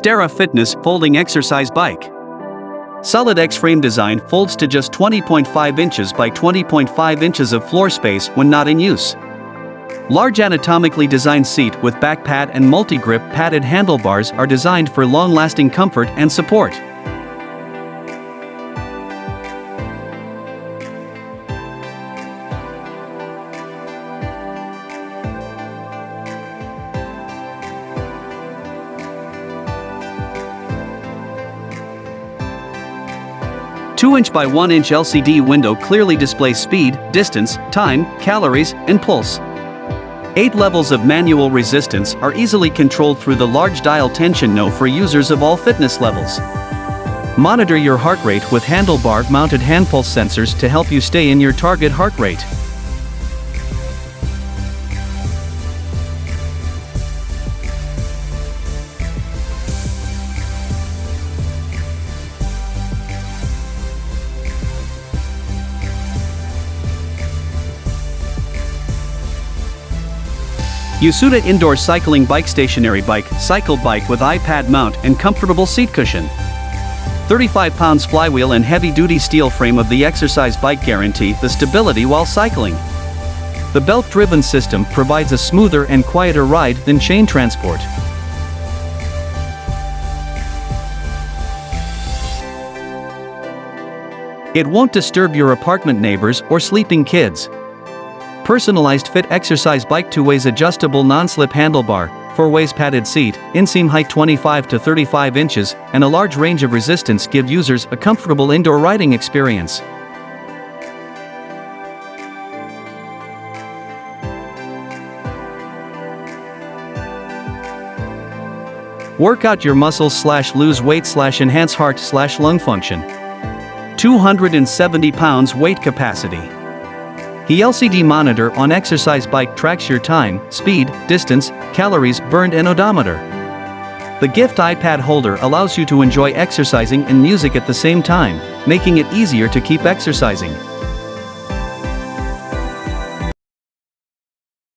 XTERRA Fitness Folding Exercise Bike. Solid X-frame design folds to just 20.5 inches by 20.5 inches of floor space when not in use. Large anatomically designed seat with back pad and multi-grip padded handlebars are designed for long-lasting comfort and support. Two-inch by 1-inch LCD window clearly displays speed, distance, time, calories, and pulse. 8 levels of manual resistance are easily controlled through the large dial tension knob for users of all fitness levels. Monitor your heart rate with handlebar-mounted hand pulse sensors to help you stay in your target heart rate. YOSUDA Indoor Cycling Bike Stationary Bike, Cycle Bike with iPad mount and comfortable seat cushion. 35 pounds flywheel and heavy-duty steel frame of the exercise bike guarantee the stability while cycling. The belt-driven system provides a smoother and quieter ride than chain transport. It won't disturb your apartment neighbors or sleeping kids. Personalized fit exercise bike, 2-ways adjustable non-slip handlebar, 4-ways padded seat, inseam height 25 to 35 inches, and a large range of resistance give users a comfortable indoor riding experience. Work out your muscles / lose weight / enhance heart / lung function. 270 pounds weight capacity. The LCD monitor on exercise bike tracks your time, speed, distance, calories burned and odometer. The gift iPad holder allows you to enjoy exercising and music at the same time, making it easier to keep exercising.